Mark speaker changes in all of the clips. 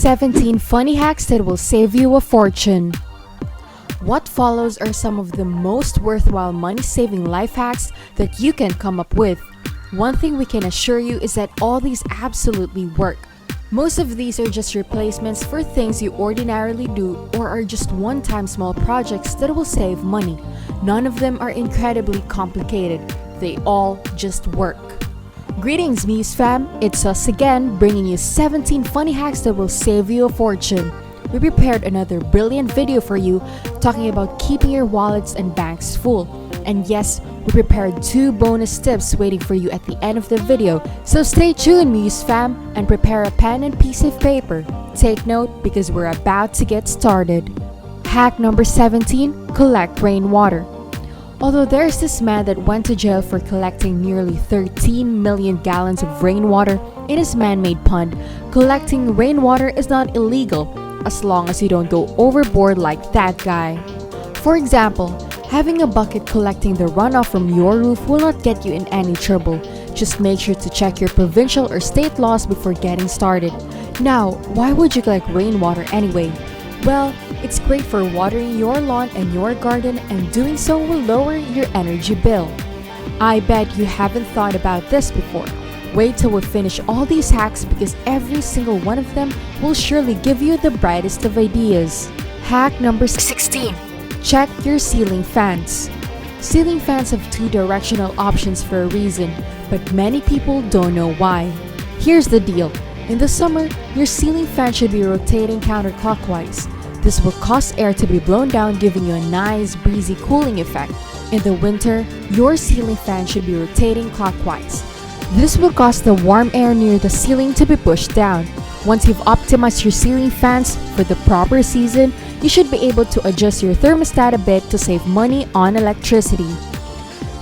Speaker 1: 17 funny hacks that will save you a fortune. What follows are some of the most worthwhile money-saving life hacks that you can come up with. One thing we can assure you is that all these absolutely work. Most of these are just replacements for things you ordinarily do or are just one-time small projects that will save money. None of them are incredibly complicated. They all just work. Greetings, Muse fam! It's us again, bringing you 17 funny hacks that will save you a fortune. We prepared another brilliant video for you talking about keeping your wallets and banks full. And yes, we prepared 2 bonus tips waiting for you at the end of the video. So stay tuned, Muse fam, and prepare a pen and piece of paper. Take note because we're about to get started. Hack number 17, collect rainwater. Although there's this man that went to jail for collecting nearly 13 million gallons of rainwater in his man-made pond, collecting rainwater is not illegal as long as you don't go overboard like that guy. For example, having a bucket collecting the runoff from your roof will not get you in any trouble. Just make sure to check your provincial or state laws before getting started. Now, why would you collect rainwater anyway? Well, it's great for watering your lawn and your garden, and doing so will lower your energy bill. I bet you haven't thought about this before. Wait till we finish all these hacks because every single one of them will surely give you the brightest of ideas. Hack number 16. Check your ceiling fans. Ceiling fans have 2 directional options for a reason, but many people don't know why. Here's the deal. In the summer, your ceiling fan should be rotating counterclockwise. This will cause air to be blown down, giving you a nice breezy cooling effect. In the winter, your ceiling fan should be rotating clockwise. This will cause the warm air near the ceiling to be pushed down. Once you've optimized your ceiling fans for the proper season, you should be able to adjust your thermostat a bit to save money on electricity.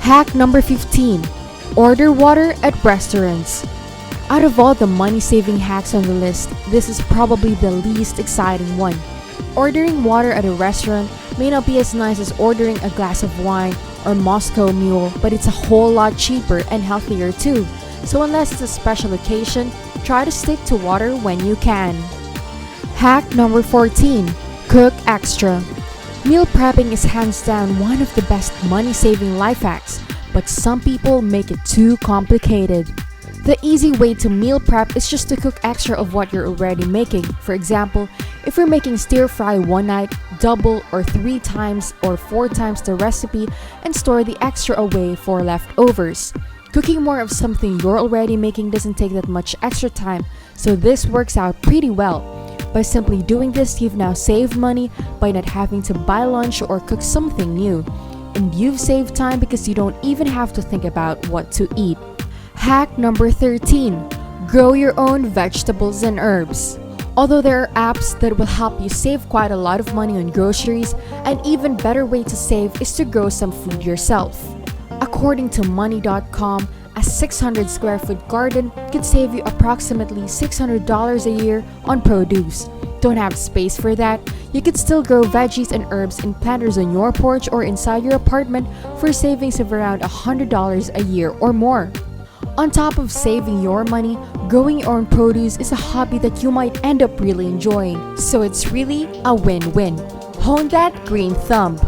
Speaker 1: Hack number 15. Order water at restaurants. Out of all the money-saving hacks on the list, this is probably the least exciting one. Ordering water at a restaurant may not be as nice as ordering a glass of wine or Moscow Mule, but it's a whole lot cheaper and healthier too. So unless it's a special occasion, try to stick to water when you can. Hack number 14. Cook extra. Meal prepping is hands down one of the best money-saving life hacks, but some people make it too complicated. The easy way to meal prep is just to cook extra of what you're already making. For example, if you're making stir fry one night, double or 3 times or 4 times the recipe and store the extra away for leftovers. Cooking more of something you're already making doesn't take that much extra time, so this works out pretty well. By simply doing this, you've now saved money by not having to buy lunch or cook something new. And you've saved time because you don't even have to think about what to eat. Hack number 13. Grow your own vegetables and herbs. Although there are apps that will help you save quite a lot of money on groceries, an even better way to save is to grow some food yourself. According to money.com, a 600 square foot garden could save you approximately $600 a year on produce. Don't have space for that? You could still grow veggies and herbs in planters on your porch or inside your apartment for savings of around $100 a year or more. On top of saving your money, growing your own produce is a hobby that you might end up really enjoying. So it's really a win-win. Hone that green thumb.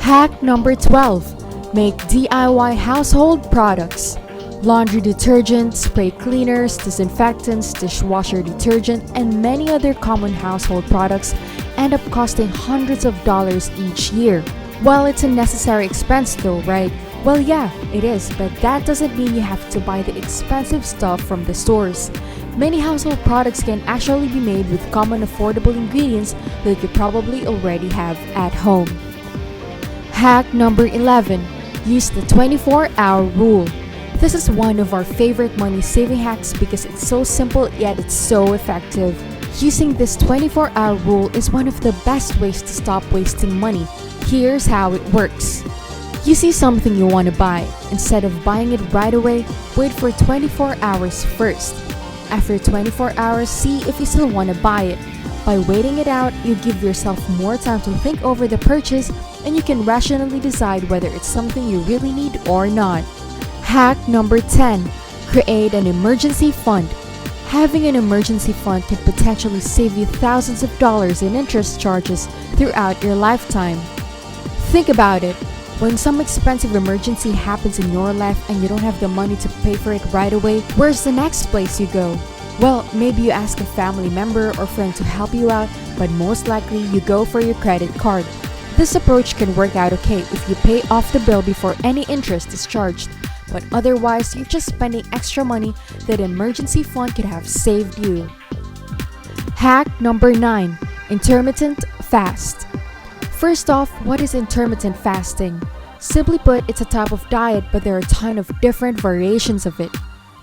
Speaker 1: Hack number 12. Make DIY household products. Laundry detergent, spray cleaners, disinfectants, dishwasher detergent, and many other common household products end up costing hundreds of dollars each year. While it's a necessary expense though, right? Well, yeah, it is, but that doesn't mean you have to buy the expensive stuff from the stores. Many household products can actually be made with common affordable ingredients that you probably already have at home. Hack number 11. Use the 24-hour rule. This is one of our favorite money-saving hacks because it's so simple yet it's so effective. Using this 24-hour rule is one of the best ways to stop wasting money. Here's how it works. You see something you want to buy. Instead of buying it right away, wait for 24 hours first. After 24 hours, see if you still want to buy it. By waiting it out, you give yourself more time to think over the purchase and you can rationally decide whether it's something you really need or not. Hack number 10. Create an emergency fund. Having an emergency fund can potentially save you thousands of dollars in interest charges throughout your lifetime. Think about it. When some expensive emergency happens in your life and you don't have the money to pay for it right away, where's the next place you go? Well, maybe you ask a family member or friend to help you out, but most likely you go for your credit card. This approach can work out okay if you pay off the bill before any interest is charged, but otherwise you're just spending extra money that an emergency fund could have saved you. Hack number 9. Intermittent fast. First off, what is intermittent fasting? Simply put, it's a type of diet, but there are a ton of different variations of it.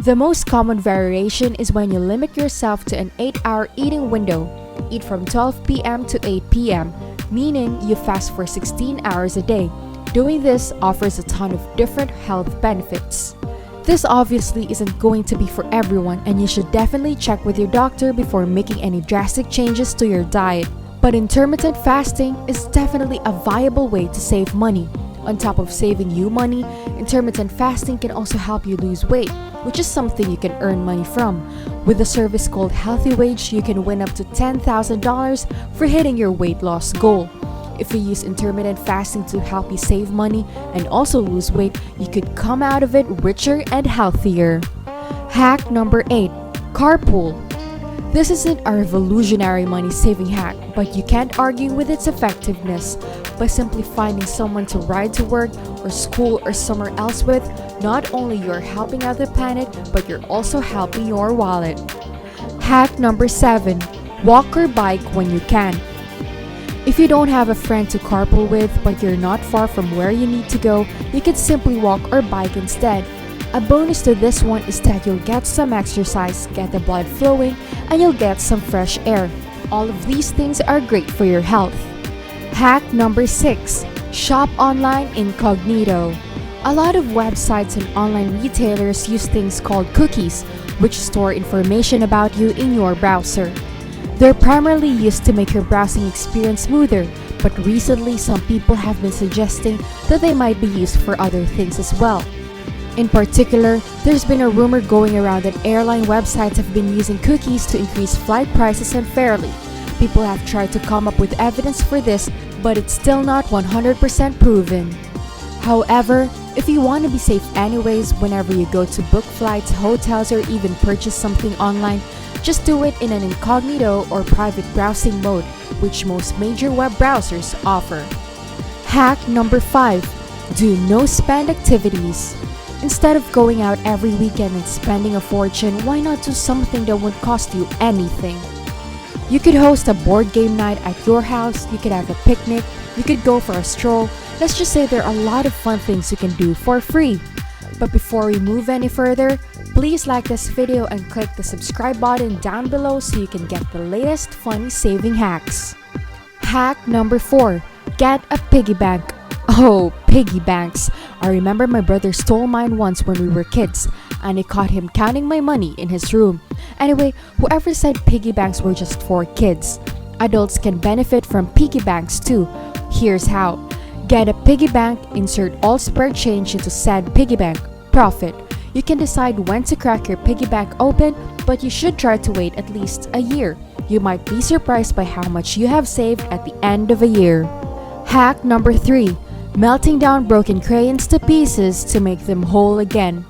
Speaker 1: The most common variation is when you limit yourself to an 8-hour eating window. Eat from 12 p.m. to 8 p.m., meaning you fast for 16 hours a day. Doing this offers a ton of different health benefits. This obviously isn't going to be for everyone, and you should definitely check with your doctor before making any drastic changes to your diet. But intermittent fasting is definitely a viable way to save money. On top of saving you money, intermittent fasting can also help you lose weight, which is something you can earn money from. With a service called Healthy Wage, you can win up to $10,000 for hitting your weight loss goal. If you use intermittent fasting to help you save money and also lose weight, you could come out of it richer and healthier. Hack number 8. Carpool. This isn't a revolutionary money-saving hack, but you can't argue with its effectiveness. By simply finding someone to ride to work or school or somewhere else with, not only you're helping out the planet, but you're also helping your wallet. Hack number 7. Walk or bike when you can. If you don't have a friend to carpool with, but you're not far from where you need to go, you could simply walk or bike instead. A bonus to this one is that you'll get some exercise, get the blood flowing, and you'll get some fresh air. All of these things are great for your health. Hack number 6. Shop online incognito. A lot of websites and online retailers use things called cookies, which store information about you in your browser. They're primarily used to make your browsing experience smoother, but recently some people have been suggesting that they might be used for other things as well. In particular, there's been a rumor going around that airline websites have been using cookies to increase flight prices unfairly. People have tried to come up with evidence for this, but it's still not 100% proven. However, if you want to be safe anyways whenever you go to book flights, hotels, or even purchase something online, just do it in an incognito or private browsing mode, which most major web browsers offer. Hack number 5. Do no-spend activities. Instead of going out every weekend and spending a fortune, why not do something that won't cost you anything? You could host a board game night at your house, you could have a picnic, you could go for a stroll. Let's just say there are a lot of fun things you can do for free. But before we move any further, please like this video and click the subscribe button down below so you can get the latest funny saving hacks. Hack number 4. Get a piggy bank. Oh, piggy banks. I remember my brother stole mine once when we were kids, and I caught him counting my money in his room. Anyway, whoever said piggy banks were just for kids, adults can benefit from piggy banks too. Here's how. Get a piggy bank, insert all spare change into said piggy bank. Profit. You can decide when to crack your piggy bank open, but you should try to wait at least a year. You might be surprised by how much you have saved at the end of a year. Hack number 3. Melting down broken crayons to pieces to make them whole again.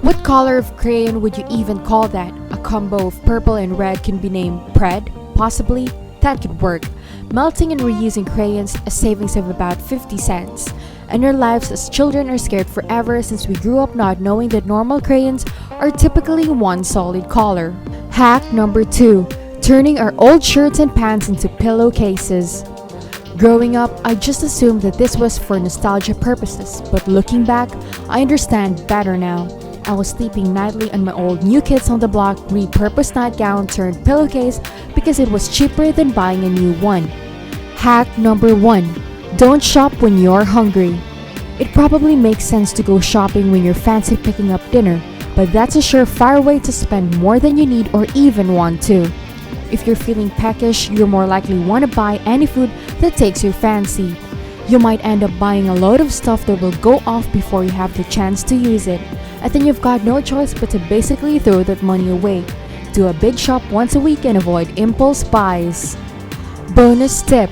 Speaker 1: What color of crayon would you even call that? A combo of purple and red can be named Pred, possibly? That could work. Melting and reusing crayons, a savings of about 50 cents. And our lives as children are scared forever since we grew up not knowing that normal crayons are typically one solid color. Hack number 2. Turning our old shirts and pants into pillowcases. Growing up, I just assumed that this was for nostalgia purposes, but looking back, I understand better now. I was sleeping nightly on my old New Kids on the Block repurposed nightgown turned pillowcase because it was cheaper than buying a new one. Hack number 1. Don't shop when you're hungry. It probably makes sense to go shopping when you're fancy picking up dinner, but that's a surefire way to spend more than you need or even want to. If you're feeling peckish, you're more likely want to buy any food that takes your fancy. You might end up buying a load of stuff that will go off before you have the chance to use it, and then you've got no choice but to basically throw that money away. do a big shop once a week and avoid impulse buys. Bonus tip: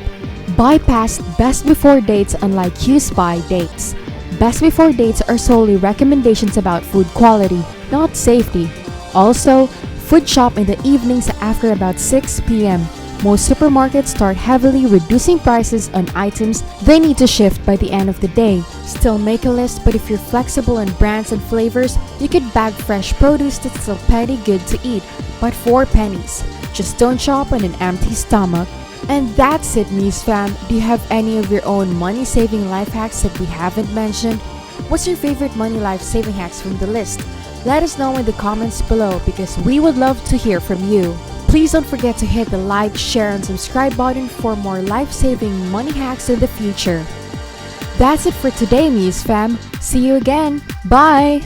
Speaker 1: bypass best before dates unlike use by dates. Best before dates are solely recommendations about food quality, not safety. Also, food shop in the evenings after about 6 p.m. Most supermarkets start heavily reducing prices on items they need to shift by the end of the day. Still make a list, but if you're flexible on brands and flavors, you could bag fresh produce that's still plenty good to eat, but for pennies. Just don't shop on an empty stomach. And that's it, Muse fam. Do you have any of your own money-saving life hacks that we haven't mentioned? What's your favorite money life-saving hacks from the list? Let us know in the comments below because we would love to hear from you. Please don't forget to hit the like, share, and subscribe button for more life-saving money hacks in the future. That's it for today, Muse fam. See you again. Bye!